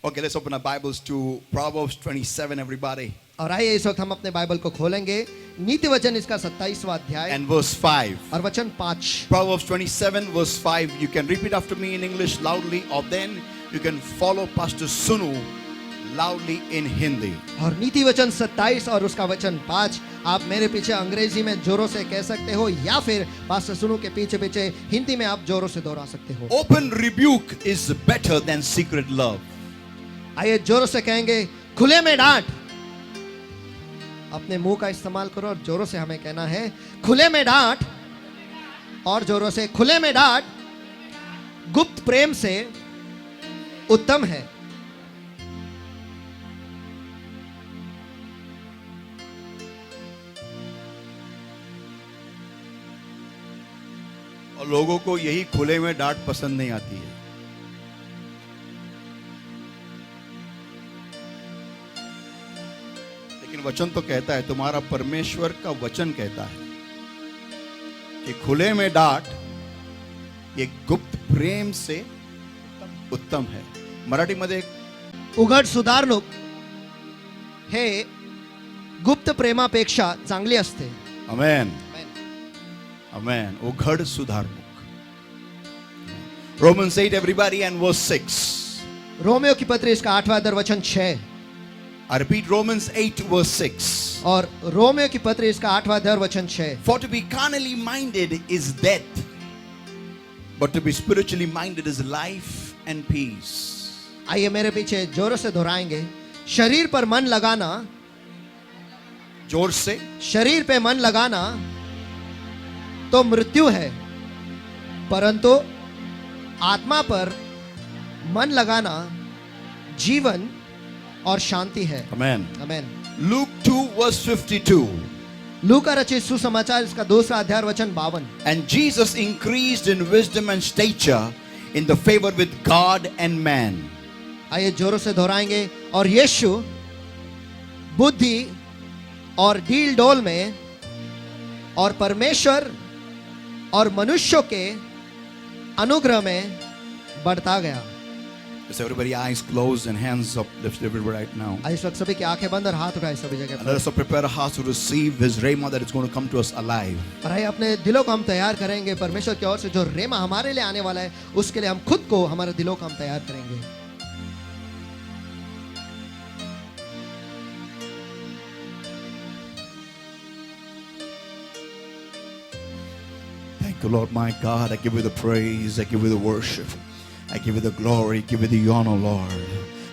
Okay, let's open our Bibles to Proverbs 27, everybody. और आइए इस वक्त हम अपने बाइबल को खोलेंगे नीति वचन इसका 27वां अध्याय And verse 5. और वचन 5। Proverbs 27, verse 5. You can repeat after me in English loudly, or then you can follow Pastor Sunu loudly in Hindi. और नीति वचन 27 और उसका वचन 5 आप मेरे पीछे अंग्रेजी में जोरों से कह सकते हो, या फिर पास्टर सुनु के पीछे पीछे हिंदी में आप जोरों से दोहरा सकते हो। Open rebuke is better than secret love. आइए जोरों से कहेंगे, खुले में डांट। अपने मुंह का इस्तेमाल करो और जोरों से हमें कहना है, खुले में डांट। और जोरों से, खुले में डांट गुप्त प्रेम से उत्तम है। और लोगों को यही खुले में डांट पसंद नहीं आती है। लेकिन वचन तो कहता है, तुम्हारा परमेश्वर का वचन कहता है कि खुले में डांट ये गुप्त प्रेम से उत्तम है। मराठी मध्ये उघड सुधारणूक हे गुप्त प्रेमापेक्षा चांगली असते। Amen amen. उघड सुधारणूक। Romans 8 everybody and verse 6. Romeo की पत्री इसका 8वां अध्याय वचन 6। I repeat Romans 8 verse 6. और रोमियो की पत्री इसका 8वां अध्याय वचन 6। For to be carnally minded is death, but to be spiritually minded is life and peace. आइए मेरे पीछे जोरों से दोहराएंगे, शरीर पर मन लगाना, जोर से, शरीर पे मन लगाना तो मृत्यु है, परंतु आत्मा पर मन लगाना जीवन और शांति है। Amen. आमेन। Luke 2 verse 52. लूका रचित सुसमाचार इसका 2रा अध्याय वचन 52। And Jesus increased in wisdom and stature in the favor with God and man. आइए जोरों से दोहराएंगे, और यीशु बुद्धि और डील डोल में और परमेश्वर और मनुष्यों के अनुग्रह में बढ़ता गया। Is everybody eyes closed and hands up lifted right now? आइए इस वक्त सभी की आंखें बंद और हाथ उठाए सभी जगह And let पर। us prepare our hearts to receive His rhema that is going to come to us alive. और आइए अपने दिलों को हम तैयार करेंगे परमेश्वर की ओर से जो रेमा हमारे लिए आने वाला है, उसके लिए हम खुद को, हमारे दिलों को हम तैयार करेंगे। Thank you, Lord my God. I give you the praise. I give you the worship. I give you the glory. I give you the honor, Lord.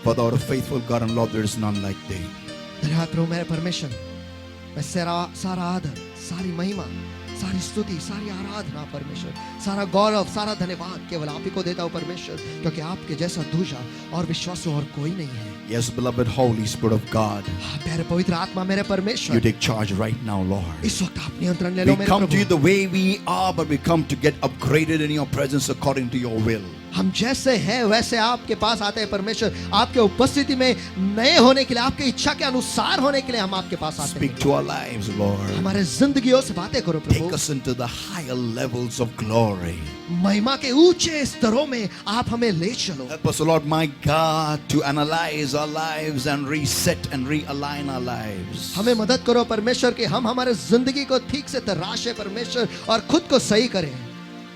For thou art a faithful God and Lord, there is none like thee. धन्यवाद प्रभु मेरे परमेश्वर, मैं सारा आदर, सारी महिमा, सारी स्तुति, सारी आराधना परमेश्वर, सारा गौरव, सारा धन्यवाद केवल आप ही को देता हूँ परमेश्वर, क्योंकि आपके जैसा दूजा और विश्वासु और कोई नहीं है। Yes, beloved Holy Spirit of God, प्यारे पवित्र आत्मा मेरे you परमेश्वर, take charge right now, Lord. इस वक्त आप नियंत्रण ले लो We मेरे come to you Prabhu. the way we are, but we come to get upgraded in your presence according to your will. हम जैसे हैं वैसे आपके पास आते हैं परमेश्वर, आपके उपस्थिति में नए होने के लिए, आपकी इच्छा के अनुसार होने के लिए हम आपके पास आते Speak हैं। to our lives, Lord. हमारे जिंदगियों से बातें करो Take Prabhu. us into the higher levels of glory. महिमा के ऊंचे स्तरों में आप हमें ले चलो। Help us, Lord my God, to analyze our lives and reset and realign our lives. हमें मदद करो परमेश्वर कि हम हमारे जिंदगी को ठीक से तराशे परमेश्वर और खुद को सही करें।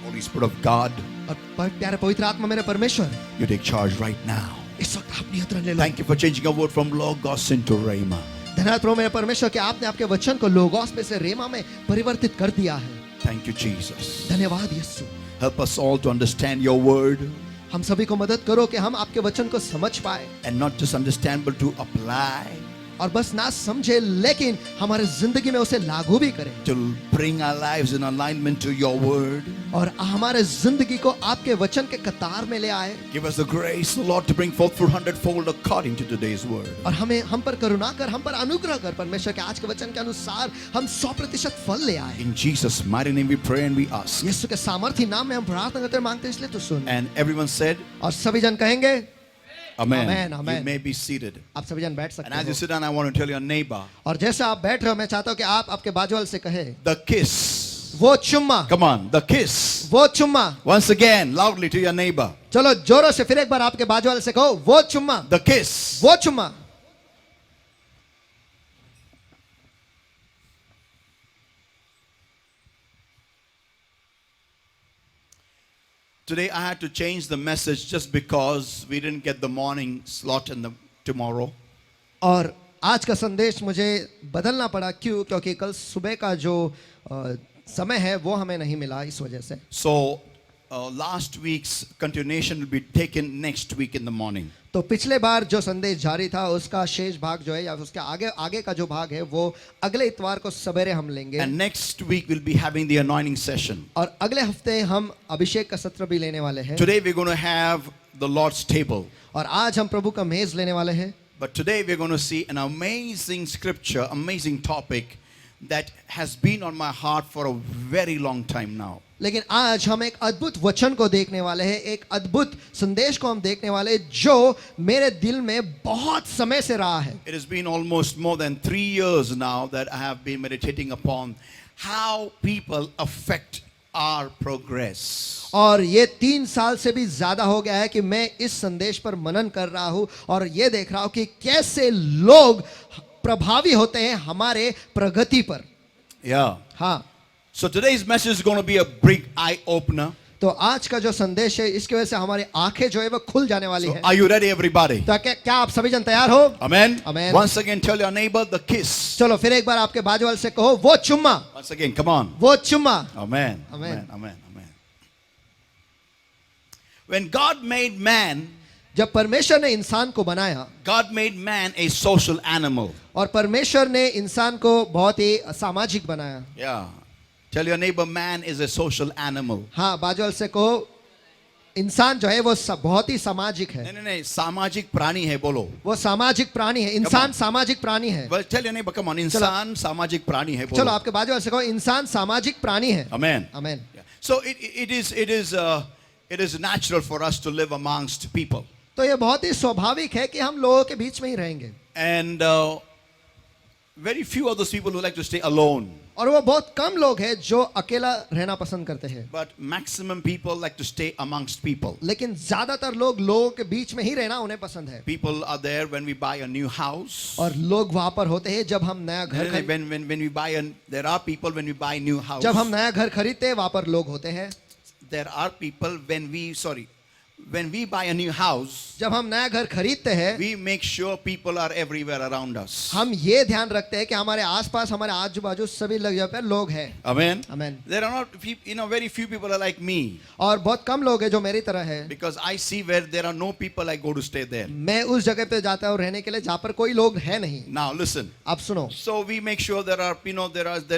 Holy Spirit of God, और प्यारे पवित्र आत्मा मेरे परमेश्वर, you take charge right now. इस वक्त आप नियंत्रण ले लो। Thank you for changing our word from Logos into Rhema. धन्यवाद प्रभु मेरे परमेश्वर कि आपने आपके वचन को लोगोस में से रेमा में परिवर्तित कर दिया है। Thank you, Jesus. धन्यवाद यीशु। Help us all to understand your word हम सभी को मदद करो कि हम आपके वचन को समझ पाए, and not just understand but to apply, और बस ना समझे लेकिन हमारे जिंदगी में उसे लागू भी करें, to bring our lives in alignment to your word. और हमारे जिंदगी को आपके वचन के कतार में ले आए। Give us the grace, Lord, to bring forth 400-fold according to today's word. और हमें हम पर करुणा कर, हम पर अनुग्रह कर परमेश्वर के आज के वचन के अनुसार हम 100% फल ले आए। In Jesus' mighty name we pray and we ask. यीशु के सामर्थ्य नाम में हम प्रार्थना करते हैं, मांगते हैं, इसलिए तो सुन। And everyone said, और सभी जन कहेंगे Amen. Amen, amen. You may be seated. आप सभी जन बैठ And सकते as you हो। sit down, I want to tell your neighbor, और जैसे आप बैठ रहे हो, मैं चाहता हूँ कि आप आपके बाजू वाले से कहे, the kiss वो चुम्मा, Come on, the kiss. वो चुम्मा. Once again, loudly to your neighbor. चलो जोरों से फिर एक बार आपके बाजू वाले से कहो, वो चुम्मा, The kiss. वो चुम्मा. Today I had to change the message just because we didn't get the morning slot in the tomorrow. और आज का संदेश मुझे बदलना पड़ा. क्यों? क्योंकि कल सुबह का जो समय है वो हमें नहीं मिला इस वजह से. So last week's continuation will be taken next week in the morning. तो पिछले बार जो संदेश जारी था उसका शेष भाग जो है या उसके आगे आगे का जो भाग है वो अगले इतवार को सवेरे हम लेंगे. And next week we'll be having the anointing session. और अगले हफ्ते हम अभिषेक का सत्र भी लेने वाले हैं. Today we're going to have the Lord's table. और आज हम प्रभु का मेज लेने वाले हैं. But today we're going to see an amazing scripture, amazing topic that has been on my heart for a very long time now. लेकिन आज हम एक अद्भुत वचन को देखने वाले हैं. एक अद्भुत संदेश को हम देखने वाले हैं जो मेरे दिल में बहुत समय से रहा है. It has been almost more than 3 years now that I have been meditating upon how people affect our progress. और ये 3 साल से भी ज्यादा हो गया है कि मैं इस संदेश पर मनन कर रहा हूं और ये देख रहा हूं कि कैसे लोग प्रभावी होते हैं हमारे प्रगति पर. Yeah. हाँ. So today's message is going to be a big eye opener. तो आज का जो संदेश है इसकी वजह से हमारी आंखें जो है वो खुल जाने वाली So है. are you ready, everybody? तो क्या आप सभी जन तैयार हो? Amen. Amen. Once again, tell your neighbor the kiss. चलो फिर एक बार आपके बाजू वाले से कहो, वो चुम्मा, Once again, come on. वो चुम्मा. Amen. Amen. Amen. Amen. When God made man, जब परमेश्वर ने इंसान को बनाया, God made man a social animal. और परमेश्वर ने इंसान को बहुत ही सामाजिक बनाया. Yeah. Tell your neighbor, man is a social animal. हाँ, बाजू वाले से कहो इंसान जो है वो बहुत ही सामाजिक है. नहीं, सामाजिक प्राणी है बोलो. वो सामाजिक प्राणी है. इंसान सामाजिक प्राणी है. Well, tell your neighbor, come on, इंसान सामाजिक प्राणी है बोलो. चलो आपके बाजू वाले से कहो इंसान सामाजिक प्राणी है. Amen. Amen. Yeah. So it is natural for us to live amongst people. तो ये बहुत ही स्वाभाविक है कि हम लोगों के बीच में ही रहेंगे. And very few of those people who like to stay alone. और वो बहुत कम लोग हैं जो अकेला रहना पसंद करते हैं. But maximum people like to stay amongst people. लेकिन ज्यादातर लोग लोगों के बीच में ही रहना उन्हें पसंद है. People are there when we buy a new house. और लोग वहां पर होते हैं जब हम नया घर When we buy there are people when we buy new house. जब हम नया घर खरीदते हैं वहां पर लोग होते हैं. There are people when we buy a new house, जब हम नया घर खरीदते हैं we make sure people are everywhere around us. हम ये ध्यान रखते हैं कि हमारे आसपास हमारे आजू बाजू सभी जगह पर लोग हैं. Amen. Amen. There are not very few people are like me. और बहुत कम लोग हैं जो मेरी तरह है. Because I see where there are no people, I go to stay there. मैं उस जगह पे जाता हूँ रहने के लिए जहाँ पर कोई लोग है नहीं. Now listen. आप सुनो. So we make sure there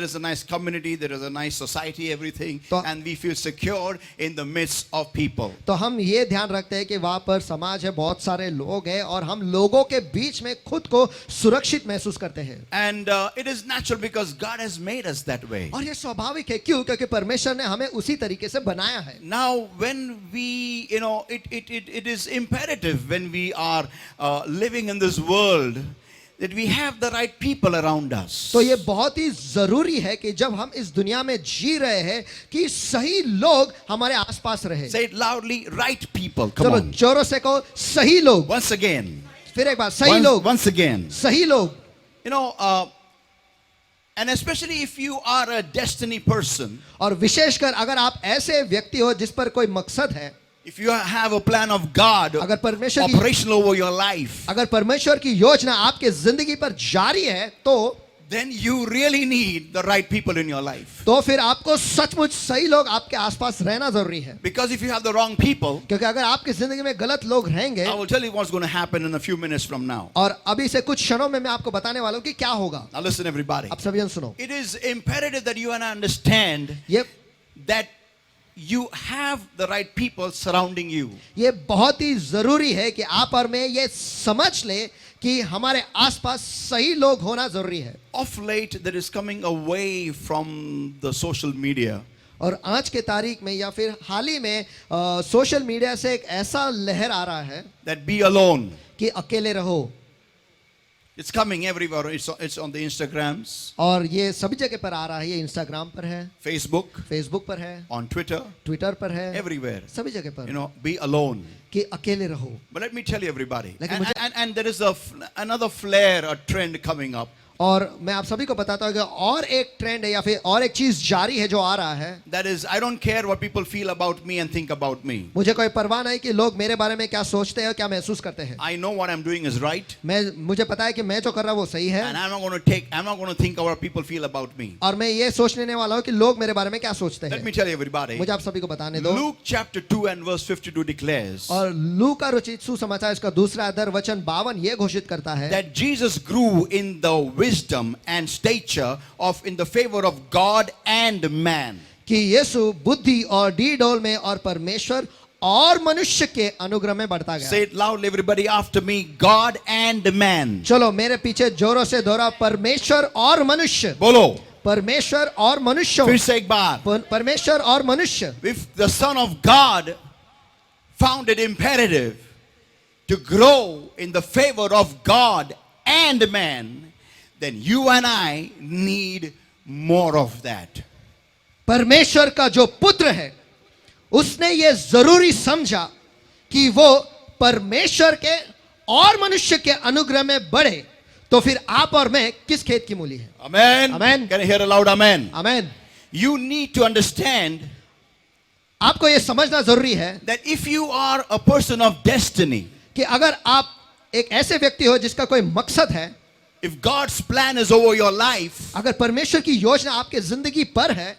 is a nice community, there is a nice society, everything, and we feel secure in the midst of people. तो हम ये ध्यान रखते हैं कि वहाँ पर समाज है, बहुत सारे लोग हैं और हम लोगों के बीच में खुद को सुरक्षित महसूस करते हैं. And it is natural because God has made us that way. और ये स्वाभाविक है. क्यों? क्योंकि परमेश्वर ने हमें उसी तरीके से बनाया है. Now when we it is imperative when we are living in this world that we have the right people around us. तो ये बहुत ही जरूरी है कि जब हम इस दुनिया में जी रहे हैं कि सही लोग हमारे आसपास रहे. Say it loudly, right people. Come चलो on. जोरों से कहो सही लोग. Once again. फिर एक बार सही लोग. Once again. सही लोग. And especially if you are a destiny person. और विशेषकर अगर आप ऐसे व्यक्ति हो जिस पर कोई मकसद है. If you have a plan of God अगर परमेश्वर की operational over your life, अगर परमेश्वर की योजना आपके जिंदगी पर जारी है तो then you really need the right people in your life. तो फिर आपको सचमुच सही लोग आपके आसपास रहना जरूरी है. Because if you have the wrong people, क्योंकि अगर आपकी जिंदगी में गलत लोग रहेंगे, I will tell you what's going to happen in a few minutes from now. और अभी से कुछ क्षणों में मैं आपको बताने वाला हूँ कि क्या होगा. Now listen everybody. आप सभी जन सुनो. It is imperative that you understand that you have the right people surrounding you. ये बहुत ही जरूरी है कि आप और मैं ये समझ ले कि हमारे आसपास सही लोग होना जरूरी है. Of late there is coming away from the social media. और आज के तारीख में या फिर हाल ही में सोशल मीडिया से एक ऐसा लहर आ रहा है that be alone. कि अकेले रहो. It's coming everywhere. It's on the Instagrams, और ये सभी जगह पर आ रहा है। ये इंस्टाग्राम पर है, Facebook, फेसबुक पर है, on Twitter, ट्विटर पर है, everywhere. सभी जगह पर Be alone. कि अकेले रहो। But let me tell you, everybody. लेकिन And there is another flare, a trend coming up. और मैं आप सभी को बताता हूँ कि और एक ट्रेंड है या फिर और एक चीज जारी है जो आ रहा है। That is, I don't care what people feel about me and think about me. मुझे कोई परवाह नहीं कि लोग मेरे बारे में क्या सोचते हैं और क्या महसूस करते हैं। I know what I'm doing is right. मुझे पता है कि मैं जो कर रहा हूँ वो सही है। And I'm not going to think what people feel about me. और मैं ये सोचने वाला हूँ कि लोग मेरे बारे में क्या सोचते Let हैं। me tell you, everybody. मुझे आप सभी को बताने दो। Luke chapter 2 and verse 52 declares और लू का रचित सुसमाचार इसका दूसरा अध्याय वचन 52 ये घोषित करता है that Jesus grew in the wisdom and stature of in the favor of God and man. कि यीशु बुद्धि और डीडोल में और परमेश्वर और मनुष्य के अनुग्रह में बढ़ता गया। Say it loudly, everybody, after me. God and man. चलो मेरे पीछे जोरों से दोहरा, परमेश्वर और मनुष्य। बोलो। परमेश्वर और मनुष्य। फिर से एक बार। परमेश्वर और मनुष्य। If the Son of God found it imperative to grow in the favor of God and man, then you and I need more of that. परमेश्वर का जो पुत्र है उसने ये जरूरी समझा कि वो परमेश्वर के और मनुष्य के अनुग्रह में बढ़े, तो फिर आप और मैं किस खेत की मूली है? Amen. Amen. Can I hear a loud amen? Amen. You need to understand आपको ये समझना जरूरी है that if you are a person of destiny, कि अगर आप एक ऐसे व्यक्ति हो जिसका कोई मकसद है, if God's plan is over your life, अगर परमेश्वर की योजना आपके जिंदगी पर है,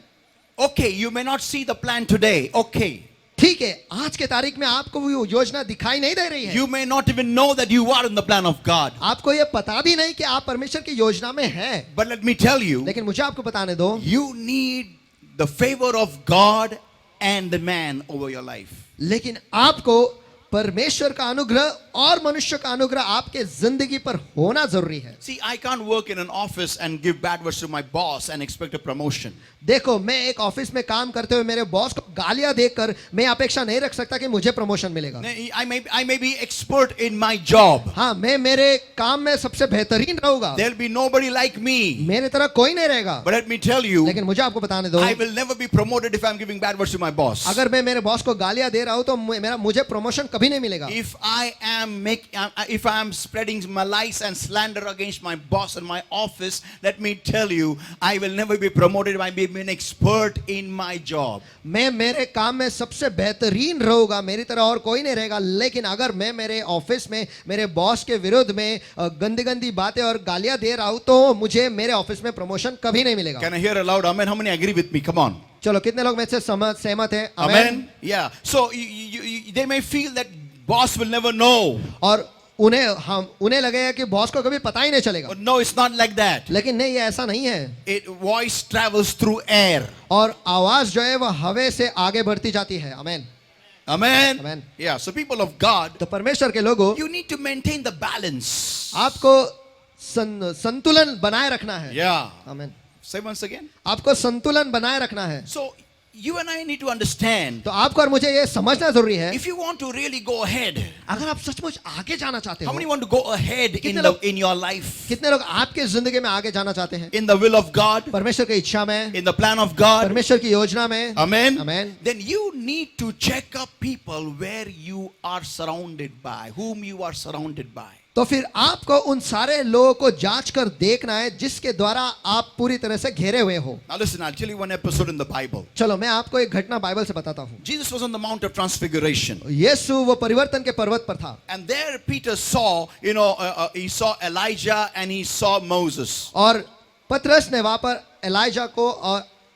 okay, you may not see the plan today. Okay. ठीक है, आज के तारीख में आपको वो योजना दिखाई नहीं दे रही है। You may not even know that you are in the plan of God. आपको ये पता भी नहीं कि आप परमेश्वर की योजना में हैं। But let me tell you, लेकिन मुझे आपको बताने दो, you need the favor of God and the man over your life. लेकिन आपको परमेश्वर का अनुग्रह और मनुष्य का अनुग्रह आपके जिंदगी पर होना जरूरी है। See, I can't work in an office and give bad words to my boss and expect a promotion. देखो, मैं एक ऑफिस में काम करते हुए मेरे बॉस को गालियां देकर मैं अपेक्षा नहीं रख सकता कि मुझे प्रमोशन मिलेगा। I may be expert in my job. हाँ, मैं मेरे काम में सबसे बेहतरीन रहूंगा। There'll be nobody like me. मेरे तरह कोई नहीं रहेगा। But let me tell you, लेकिन मुझे आपको बताने दो, I will never be promoted if I'm giving bad words to my boss. अगर मैं मेरे बॉस को गालियां दे रहा हूं तो मुझे प्रमोशन कभी नहीं मिलेगा। If I am spreading malice and slander against my boss in my office, let me tell you, I will never be promoted if I be an expert in my job. मैं मेरे काम में सबसे बेहतरीन रहूंगा, मेरी तरह और कोई नहीं रहेगा। लेकिन अगर मैं मेरे ऑफिस में मेरे बॉस के विरुद्ध में गंदी गंदी बातें और गालियां दे रहा हूं तो मुझे मेरे ऑफिस में प्रमोशन कभी नहीं मिलेगा। Can I hear a loud amen? How many agree with me? Come on. चलो, कितने लोग मेरे से सहमत हैं? Amen. Yeah. So they may feel that boss will never know. और उन्हें लगेगा कि बॉस को कभी पता ही नहीं चलेगा। But no, it's not like that. लेकिन नहीं, ये ऐसा नहीं है। Voice travels through air. और आवाज जो है वह हवा से आगे बढ़ती जाती है। आमेन। Amen. Amen. Yeah. So people of God, तो परमेश्वर के लोगों, you need to maintain the balance. आपको संतुलन बनाए रखना है। Yeah. आमेन। Say once again. आपको संतुलन बनाए रखना है। So you and I need to understand. तो आपको और मुझे ये समझना जरूरी है, If you want to really go ahead, अगर आप सचमुच आगे जाना चाहते how हो, many want to go ahead in your life? कितने लोग आपके जिंदगी में आगे जाना चाहते हैं? In the will of God, परमेश्वर की इच्छा में, in the plan of God. परमेश्वर की योजना में। Amen. Amen. Then you need to check up people where you are surrounded by, whom you are surrounded by. तो फिर आपको उन सारे लोगों को जांच कर देखना है जिसके द्वारा आप पूरी तरह से घेरे हुए हो। Now listen, I'll tell you one episode in the Bible. चलो, मैं आपको एक घटना बाइबल से बताता हूँ। Jesus was on the Mount of Transfiguration. यीशु वो परिवर्तन के पर्वत पर था। And there Peter saw, he saw Elijah and he saw Moses. और पतरस ने वहां पर एलाइजा को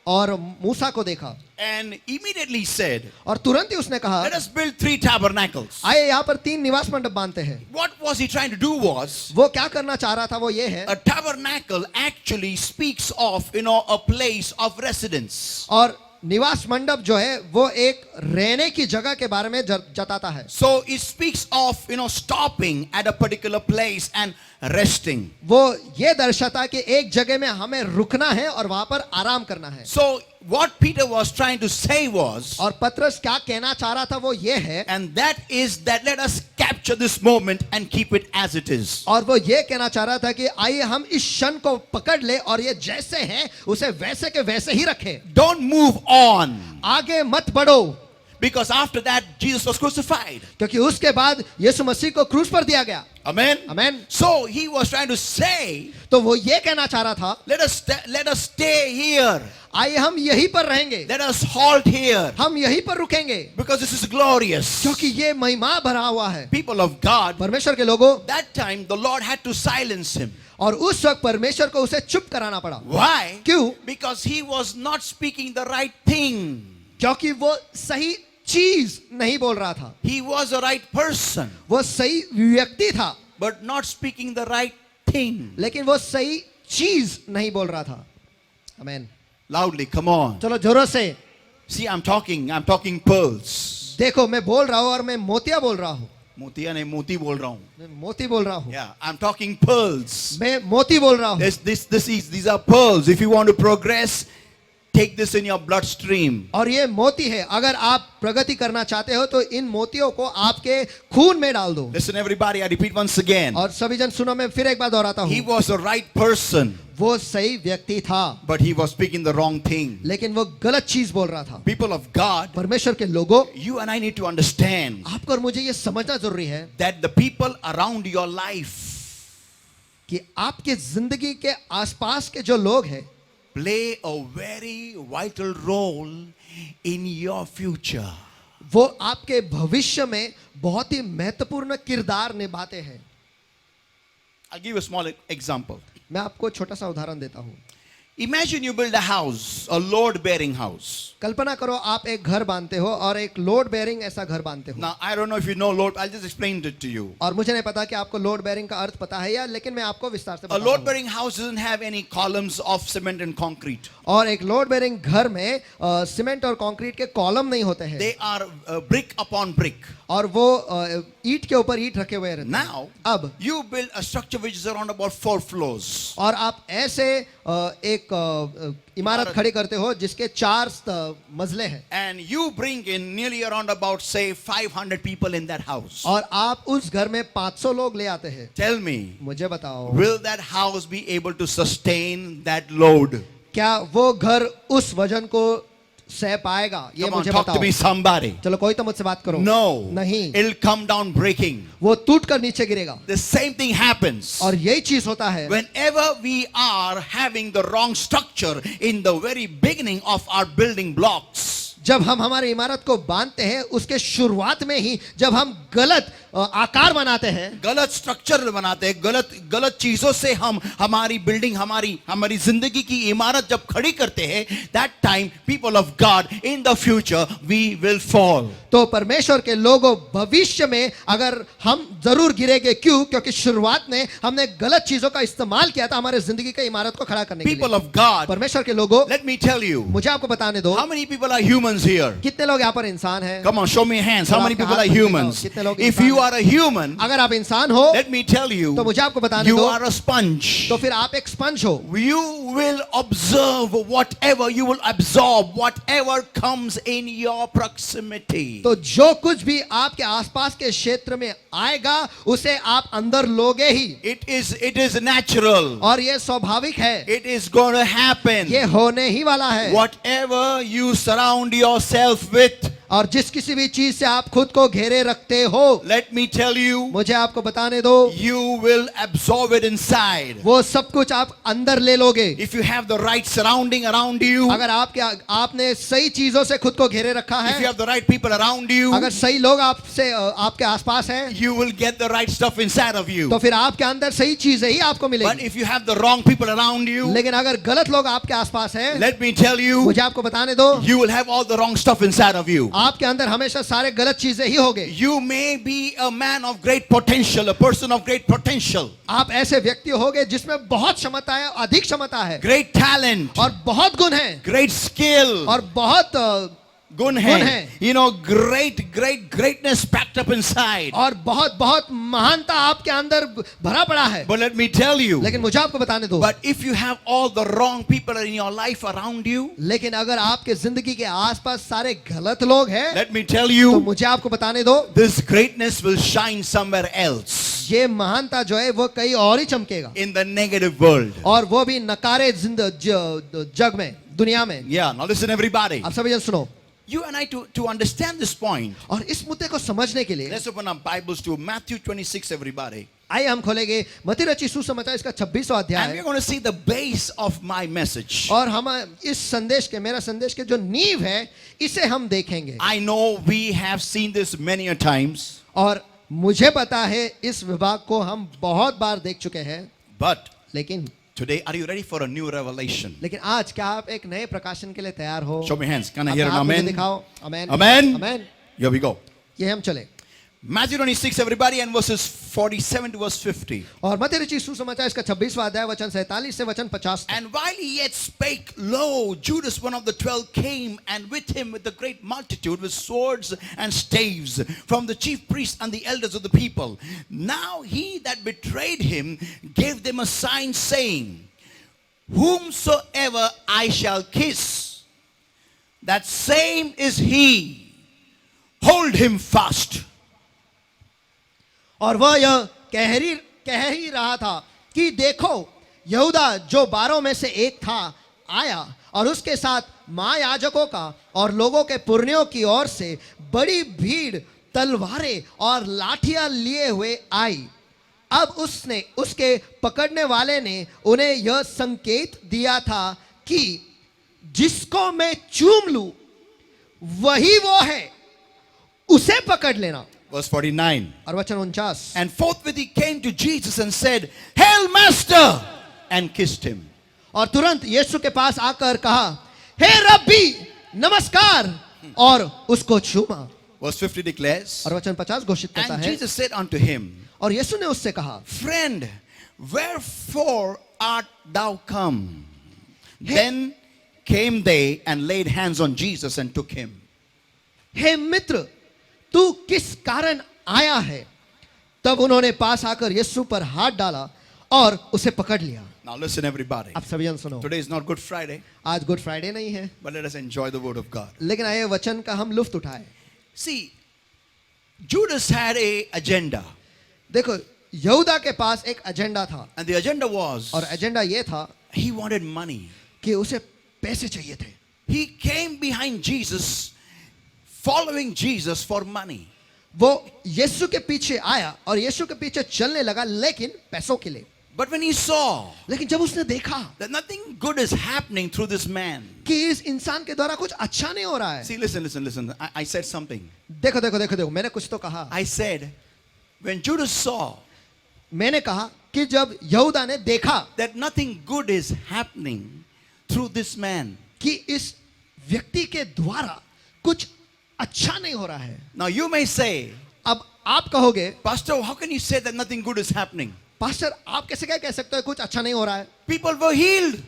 और मूसा को देखा। And immediately said, और तुरंत ही उसने कहा, let us build 3 tabernacles. आइए यहाँ पर 3 निवास मंडप बांधते हैं। What was he trying to do was, वो क्या करना चाह रहा था वो ये है, a tabernacle actually speaks of, a place of residence. और निवास मंडप जो है वो एक रहने की जगह के बारे में जताता है। So it speaks of, stopping at a particular place and resting. वो ये दर्शाता कि एक जगह में हमें रुकना है और वहां पर आराम करना है। So what Peter was trying to say was, और पतरस क्या कहना चाह रहा था वो ये है, and that is that let us capture this moment and keep it as it is. और वो ये कहना चाह रहा था कि आइए हम इस क्षण को पकड़ ले और ये जैसे है उसे वैसे के वैसे ही रखें। Don't move on, आगे मत बढ़ो, because after that Jesus was crucified. क्योंकि उसके बाद यीशु मसीह को क्रूस पर दिया गया। Amen. Amen. So he was trying to say, तो वो ये कहना चाह रहा था, let us stay here. आइए हम यहीं पर रहेंगे, Let us halt here, हम यहीं पर रुकेंगे, because this is glorious. क्योंकि ये महिमा भरा हुआ है। People of God, परमेश्वर के लोगों, that time the Lord had to silence him. और उस वक्त परमेश्वर को उसे चुप कराना पड़ा। Why? क्यों? Because he was not speaking the right thing. क्योंकि वो सही चीज नहीं बोल रहा था, He was a right person, वो सही व्यक्ति था, but not speaking the right thing. लेकिन वो सही चीज नहीं बोल रहा था। आमेन। Loudly, come on. चलो जोरों से। See, I'm talking pearls. देखो मैं बोल रहा हूँ और मैं मोतिया बोल रहा हूँ, मोतिया नहीं, मोती बोल रहा हूँ. मैं मोती बोल रहा हूँ, Yeah, I'm talking pearls. मैं मोती बोल रहा हूँ। These are pearls. If you want to progress, take this in your bloodstream. और ये मोती है, अगर आप प्रगति करना चाहते हो तो इन मोतियों को आपके खून में डाल दो। Listen, everybody, I repeat once again. और सभी जन सुनो, मैं फिर एक बार दोहराता He हूँ, was the right person, वो सही व्यक्ति था, but he was speaking the wrong thing. लेकिन वो गलत चीज बोल रहा था। People of God, परमेश्वर के लोगों, you and I need to understand आपको और मुझे ये समझना जरूरी है that the people around your life कि आपके जिंदगी के आसपास के जो लोग हैं play a very vital role in your future. वो आपके भविष्य में बहुत ही महत्वपूर्ण किरदार निभाते हैं। I'll give you a small example. मैं आपको छोटा सा उदाहरण देता हूँ। Imagine you build a house, a load-bearing house. कल्पना करो आप एक घर बांधते हो और एक लोड बेयरिंग ऐसा घर बांधते हो। Now, I don't know if you know load. I'll just explain it to you. और मुझे नहीं पता कि आपको लोड बेयरिंग का अर्थ पता है या, लेकिन मैं आपको विस्तार से A बताता हूँ। load-bearing house doesn't have any columns of cement and concrete. और एक लोड बेयरिंग घर में सीमेंट और कंक्रीट के कॉलम नहीं होते हैं, They are brick upon brick. और वो ईंट के ऊपर ईंट रखे हुए रहते हैं। Now, अब you build a structure which is around about 4 floors. और आप ऐसे एक इमारत खड़ी करते हो जिसके 4 मंजिले हैं, And you bring in nearly around about, say, 500 people in that house. और आप उस घर में 500 लोग ले आते हैं। Tell me, मुझे बताओ, will that house be able to sustain that load? क्या वो घर उस वजन को सह पाएगा? ये Come on, मुझे talk to बताओ। me, somebody. चलो कोई तो मुझसे बात करो। No, नहीं, it'll come down breaking. वो टूट कर नीचे गिरेगा। The same thing happens. और यही चीज होता है Whenever we are having the wrong structure in the very beginning of our building blocks, जब हम हमारी इमारत को बांधते हैं, उसके शुरुआत में ही जब हम गलत आकार बनाते हैं, गलत स्ट्रक्चर बनाते हैं, गलत चीजों से हम हमारी बिल्डिंग, हमारी जिंदगी की इमारत जब खड़ी करते हैं, that time people of God in the future we will fall. तो परमेश्वर के लोगों, भविष्य में अगर हम जरूर गिरेंगे। क्यों? क्योंकि शुरुआत में हमने गलत चीजों का इस्तेमाल किया था हमारे जिंदगी की इमारत को खड़ा करने के People लिए। of God, परमेश्वर के लोगों, let me tell you, मुझे आपको बताने दो, how many people are humans here? कितने लोग यहाँ पर इंसान हैं? Come on, show me hands. How many people are humans? कितने लोग If इंसान you हैं? are a human, अगर आप इंसान हो let me tell you, तो मुझे आपको बताने you दो, are a sponge. तो फिर आप एक स्पंज हो। You will observe whatever, you will absorb whatever comes in your proximity. तो जो कुछ भी आपके आसपास के क्षेत्र में आएगा उसे आप अंदर लोगे ही, It is natural. और ये स्वाभाविक है, It is going to happen. ये होने ही वाला है। Whatever you surround yourself with, और जिस किसी भी चीज से आप खुद को घेरे रखते हो, let me tell you, मुझे आपको बताने दो, you will absorb it inside. वो सब कुछ आप अंदर ले लोगे। If you have the right surrounding around you, अगर आपने सही चीजों से खुद को घेरे रखा if you है, have the right people around you, अगर सही लोग आपसे आपके आसपास हैं, you will get the right stuff inside of you. तो फिर आपके अंदर सही चीजें ही आपको But मिलेगी। if you have the wrong people around you, लेकिन अगर गलत लोग आपके आसपास हैं, let me tell you, मुझे आपको बताने दो, you will have all the wrong stuff inside of you. आपके अंदर हमेशा सारे गलत चीजें ही होंगे। You may be a man of great potential, a person of great potential, आप ऐसे व्यक्ति होगे जिसमें बहुत क्षमता है, अधिक क्षमता है, great talent, और बहुत गुण है, great skill, और बहुत गुण है. You know, greatness packed up inside. और बहुत बहुत महानता आपके अंदर भरा पड़ा है. But let me tell you, लेकिन मुझे आपको बताने दो, but if you have all the wrong people in your life around you, लेकिन अगर आपके जिंदगी के आसपास सारे गलत लोग हैं, let me tell तो you, मुझे आपको बताने दो, this greatness will shine somewhere else ये महानता जो है वो कहीं और ही चमकेगा. in the negative world. और वो भी नकारे जग में, दुनिया में. Yeah, now listen everybody. आप सभी जन सुनो. You and I, to understand this point, और इस मुद्दे को समझने के लिए let's open our Bibles to Matthew 26, everybody. आइए हम खोलेंगे मत्ती रचित सुसमाचार इसका 26वां And अध्याय. we're going to see the base of my message. और हम इस संदेश के, मेरा संदेश के जो नींव है, इसे हम देखेंगे. I know we have seen this many a times, और मुझे पता है इस विभाग को हम बहुत बार देख चुके हैं, but लेकिन today, are you ready for a new revelation? लेकिन आज क्या आप एक नए प्रकाशन के लिए तैयार हो? Show me hands. Can I hear अपना an हाथ मुझे amen? दिखाओ. आमेन. Amen. Amen. Here we go. ये हम चले. Matthew 26, everybody, and verses 47 to verse 50. और मत्ती रचित सुसमाचार इसका 26वां अध्याय वचन 47 से वचन 50 तक. And while he yet spake, lo, Judas, one of the 12, came, and with him with a great multitude with swords and staves from the chief priests and the elders of the people. Now he that betrayed him gave them a sign, saying, whomsoever I shall kiss, that same is he. Hold him fast. और वह यह कह ही रहा था कि देखो, यहूदा जो 12 में से एक था आया, और उसके साथ महायाजकों का और लोगों के पुरनियों की ओर से बड़ी भीड़ तलवारें और लाठियां लिए हुए आई. अब उसके पकड़ने वाले ने उन्हें यह संकेत दिया था कि जिसको मैं चूम लूं वही वो है, उसे पकड़ लेना. Verse 49. और वचन 49. And forthwith he came to Jesus and said, Hail, Master! And kissed him. और तुरंत यीशु के पास आकर कहा, हे रब्बी, नमस्कार, और उसको छूमा. Verse 50 declares, और वचन 50 घोषित करता and है, Jesus said unto him, और यीशु ने उससे कहा, Friend, wherefore art thou come? Then came they and laid hands on Jesus and took him. हे मित्र, तू किस कारण आया है? तब उन्होंने पास आकर यीशु पर हाथ डाला और उसे पकड़ लिया. Now listen everybody. आप सभी जन सुनो. Today is not Good Friday, आज गुड फ्राइडे नहीं है, but let us enjoy the word of God. लेकिन आइए वचन का हम लुफ्त उठाए. See, Judas had a agenda. देखो, यहूदा के पास एक एजेंडा था, And the agenda was, और एजेंडा ये था he wanted money. कि उसे पैसे चाहिए थे. He came behind Jesus, following Jesus for money. वो यीशु के पीछे आया और यीशु के पीछे चलने लगा, लेकिन पैसों के लिए. But when he saw लेकिन जब उसने देखा that nothing good is happening through this man. कि इस इंसान के द्वारा कुछ अच्छा नहीं हो रहा है. See, listen. I said something. देखो, मैंने कुछ तो कहा. I said, when Judas saw मैंने कहा कि जब यहूदा ने देखा that nothing good is happening through this man. कि इस व्यक्ति के द्वारा कुछ अच्छा नहीं हो रहा है. Now you may say, अब आप कहोगे, Pastor, how can you say that nothing good is happening? Pastor, आप कैसे क्या कह सकते हो कुछ अच्छा नहीं हो रहा है? People were healed.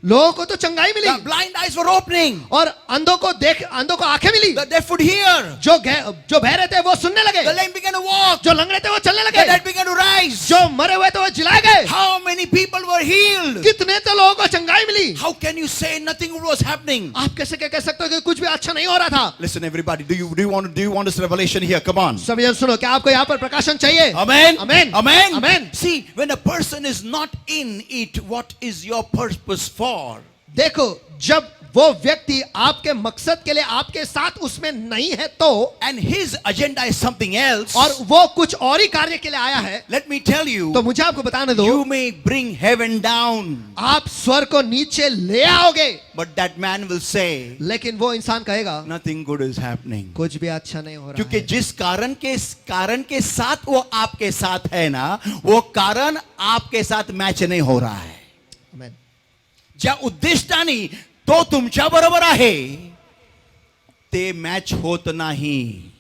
लोगों को तो चंगाई मिली, The blind eyes were opening. और अंधों को आंखें मिली. The deaf would hear. जो बहरे थे वो सुनने लगे, The lame began to walk. जो लंगड़े थे वो चलने The लगे, dead began to rise. जो मरे हुए थे वो जिलाए गए. How many people were healed? कितने तो लोगों को चंगाई मिली. How can you say nothing was happening? आप कैसे क्या कह सकते हो कि कुछ भी अच्छा नहीं हो रहा था? Listen, everybody. Do you want this revelation here? Come on. सभी जन सुनो, क्या आपको यहाँ पर प्रकाशन चाहिए? Amen. Amen. Amen. Amen. See, when a person is not in it, what is your purpose for? देखो, जब वो व्यक्ति आपके मकसद के लिए आपके साथ उसमें नहीं है तो, And his agenda is something else. और वो कुछ और ही कार्य के लिए आया है, Let me tell you, तो मुझे आपको बताने दो, you may bring heaven down, आप स्वर्ग को नीचे ले आओगे, but that man will say, लेकिन वो इंसान कहेगा nothing good is happening. कुछ भी अच्छा नहीं हो रहा क्योंकि है. जिस कारण के साथ वो आपके साथ है ना, वो कारण आपके साथ मैच नहीं हो रहा है. Amen. ज्या उद्दिष्टाने तो तुमच्या बरोबर आहे ते मॅच होत नाही.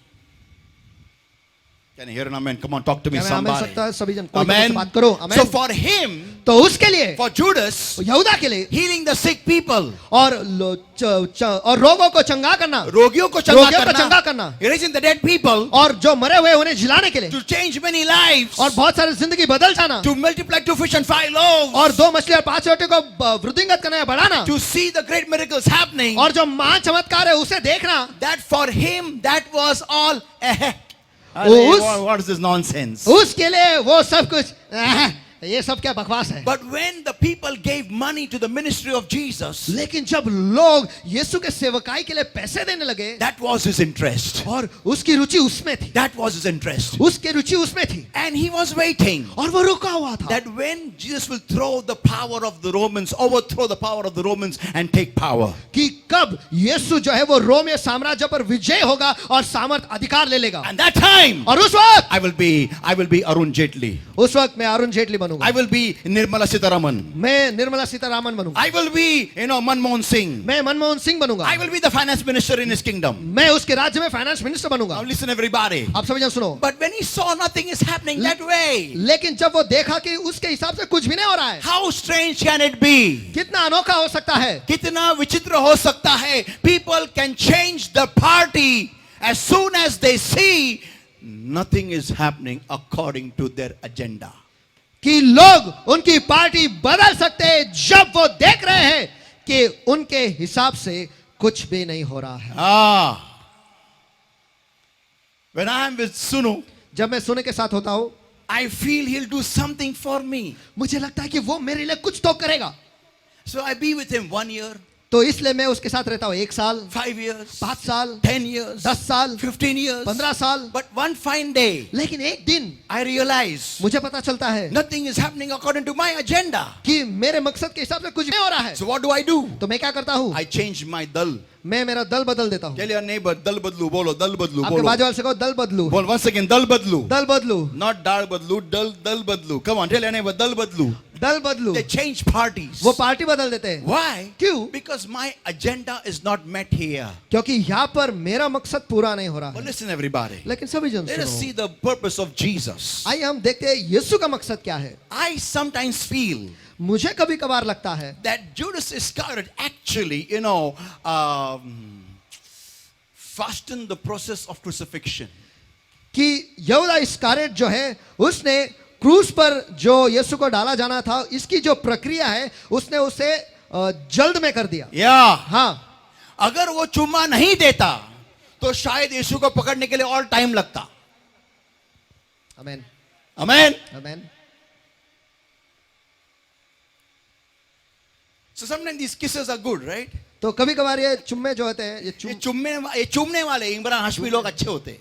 Can you hear an amen? Come on, talk to me, क्या मैं आमेन somebody. सकता है सभी जन? कोई तो Amen. मुझसे बात करो. So amen. for him, तो उसके लिए, for Judas, यहूदा के लिए, healing the sick people, और और रोगों को चंगा करना, रोगियों को चंगा करना, raising the dead people, और जो मरे हुए उन्हें जिलाने के लिए, to change many lives, और बहुत सारी जिंदगी बदल जाना, to multiply 2 fish and 5 loaves, और 2 मछली और 5 रोटी को वृद्धिंगत करना या बढ़ाना, to see the great miracles happening. और जो महान चमत्कार है उसे देखना, That for him, that was all. उस- What is this nonsense? उसके लिए वो सब कुछ ये सब क्या बकवास है. But when the people gave money to the ministry of Jesus, लेकिन जब लोग यीशु के सेवकाई के लिए पैसे देने लगे, that was his interest. और उसकी रुचि उसमें थी, That was his interest. उसकी रुचि उसमें थी, And he was waiting और वो रुका हुआ था that when Jesus will throw the power of the Romans, overthrow the power of the Romans and take power. कि कब यीशु जो है वो रोमीय साम्राज्य पर विजय होगा और सामर्थ अधिकार ले लेगा. And that time, और उस वक्त I will be Arun Jaitley. उस वक्त मैं अरुण जेटली बनूंगा, I will be Nirmala Sitharaman. मैं निर्मला सीतारामन बनूंगा, I will be, Manmohan Singh. मैं मनमोहन सिंह बनूंगा, I will be the finance minister in his kingdom. मैं उसके राज्य में फाइनेंस मिनिस्टर Now बनूंगा. listen everybody. आप सभी जन सुनो. But when he saw nothing is happening that way, लेकिन जब वो देखा कि उसके हिसाब से कुछ भी नहीं हो रहा है, how strange can it be? कितना अनोखा हो सकता है, कितना विचित्र हो सकता है. People can change the party as soon as they see nothing is happening according to their agenda. कि लोग उनकी पार्टी बदल सकते हैं जब वो देख रहे हैं कि उनके हिसाब से कुछ भी नहीं हो रहा है. When I am with Sunu, जब मैं सुने के साथ होता हूं, I feel he'll do something for me. मुझे लगता है कि वो मेरे लिए कुछ तो करेगा. So I be with him 1 year, तो इसलिए मैं उसके साथ रहता हूं 1 साल, 5 years, 5 साल, 10 years, 10 साल, 15 years. 15 साल. But one fine day, लेकिन एक दिन I realize मुझे पता चलता है nothing is happening according to my agenda. कि मेरे मकसद के हिसाब से कुछ नहीं हो रहा है. So what do I do? तो मैं क्या करता हूं, I change my dal. मैं मेरा दल बदल देता हूं. Tell your neighbor, dal badlu, bolo, dal badlu, आपके bolo. बाजू वाले से कहो दल बदलू, Bol, once again, dal badlu. दल बदलू, Not dal badlu, dal badlu. Come on, tell your neighbor, dal badlu. दल बदलू. They change parties. वो पार्टी बदल देते हैं. Why? क्यों? Because my agenda is not met here. क्योंकि यहाँ पर मेरा मकसद पूरा नहीं हो रहा But है. listen, everybody. लेकिन सभी जन Let us see सुनो, the purpose of Jesus. आइए हम देखते हैं यीशु का मकसद क्या है. I sometimes feel मुझे कभी कभार लगता है that Judas Iscariot actually, fastened the process of crucifixion. कि यहूदा इस्कारियोत जो है उसने क्रूस पर जो यीशु को डाला जाना था इसकी जो प्रक्रिया है उसने उसे जल्द में कर दिया. Yeah. हाँ, अगर वो चुम्मा नहीं देता तो शायद यीशु को पकड़ने के लिए और टाइम लगता. आमेन, Amen. Amen. So sometimes these kisses are good, right? तो कभी कभार ये चुम्मे जो होते हैं ये चुम्ने वाले इमरान हाशमी लोग अच्छे होते हैं.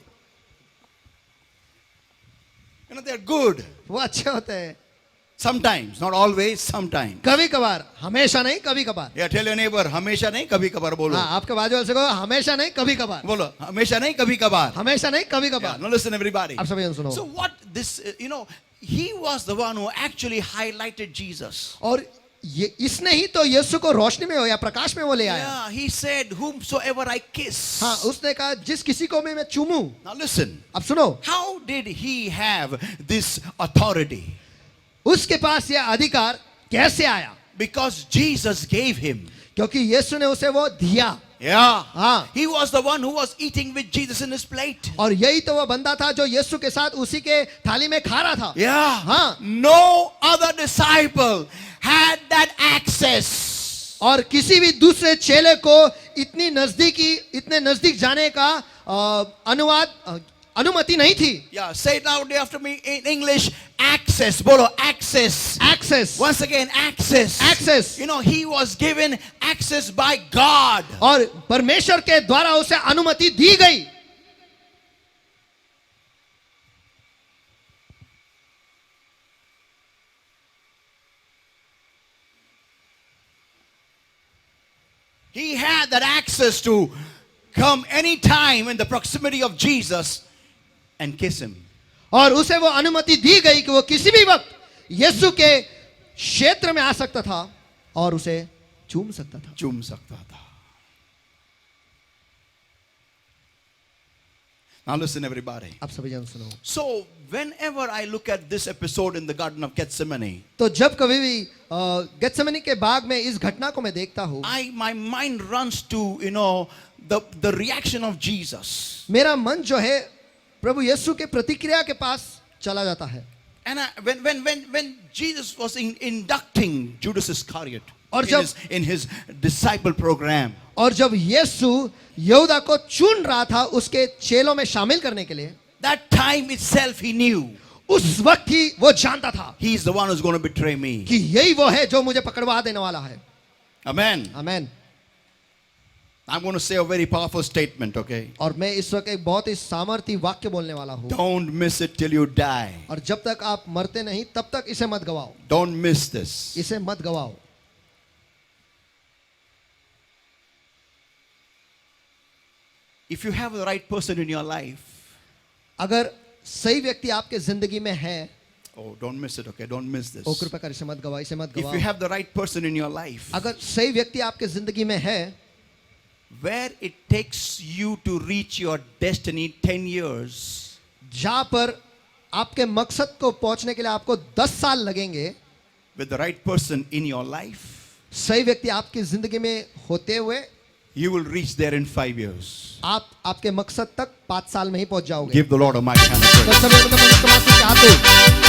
They are good. वो अच्छे होते हैं. Sometimes, not always, sometimes. कभी कभार, हमेशा नहीं, कभी कभार. Yeah, tell your neighbor, हमेशा नहीं कभी कभार बोलो. हाँ, आपके बाजू वाले से कहो हमेशा नहीं, कभी कभार. बोलो, हमेशा नहीं कभी कभार. हमेशा नहीं, कभी Yeah, कभार. now listen everybody. आप सभी जन सुनो. So what this, he was the one who actually highlighted Jesus. और ये इसने ही तो यीशु को रोशनी में हो या प्रकाश में वो ले आया. Yeah, he said, whomsoever I kiss. हाँ, उसने कहा जिस किसी को मैं चूमूं. Now listen. अब सुनो, How did he have this authority? उसके पास यह अधिकार कैसे आया? Because Jesus gave him. क्योंकि यीशु ने उसे वो दिया. Yeah. हाँ. He was the one who was eating with Jesus in his plate. और यही तो वो बंदा था जो यीशु के साथ उसी के थाली में खा रहा था. Yeah. हाँ. No other disciple had that access. और किसी भी दूसरे चेले को इतने नजदीक जाने का अनुमति नहीं थी. Yeah, say it now after me in English. Access. Bolo, access. Access. Once again, access. Access. He was given access by God. और परमेश्वर के द्वारा उसे अनुमति दी गई. He had that access to come anytime in the proximity of Jesus and kiss him. और उसे वो अनुमति दी गई कि वो किसी भी वक्त यीशु के क्षेत्र में आ सकता था और उसे चूम सकता था. चूम सकता था. Now listen, everybody. आप सभी जन सुनो। So whenever I look at this episode in the Garden of Gethsemane, तो जब कभी भी गेत्सेमनी के बाग में इस घटना को मैं देखता हूँ, my mind runs to the reaction of Jesus. मेरा मन जो है प्रभु यीशु के प्रतिक्रिया के पास चला जाता है। And when Jesus was inducting Judas Iscariot और in his disciple program, और जब यीशु यहूदा को चुन रहा था उसके चेलों में शामिल करने के लिए, that time itself he knew उस वक्त ही वो जानता था he is the one who's going to betray me. कि यही वो है जो मुझे पकड़वा देने वाला है। Amen. Amen. I'm going to say a very powerful statement, okay? और मैं इस वक्त एक बहुत ही सामर्थी वाक्य बोलने वाला हूँ। Don't miss it till you die. और जब तक आप मरते नहीं तब तक इसे मत गवाओ। Don't miss this. इसे मत गवाओ। If you have the right person in your life, अगर सही व्यक्ति आपके जिंदगी में है, oh, don't miss it, okay? Don't miss this. ओ कृपया कर इसे मत गवाओ, इसे मत If you गवाओ। have the right person in your life, अगर सही व्यक्ति आपके जिंदगी में है, where it takes you to reach your destiny 10 years, जहां पर आपके मकसद को पहुंचने के लिए आपको 10 साल लगेंगे, with the right person in your life, सही व्यक्ति आपकी जिंदगी में होते हुए you will reach there in 5 years. आप आपके मकसद तक 5 साल में ही पहुंच जाओगे। Give the Lord a mighty hand of praise. तो सभी लोग अपने कमाल से हाथ दो।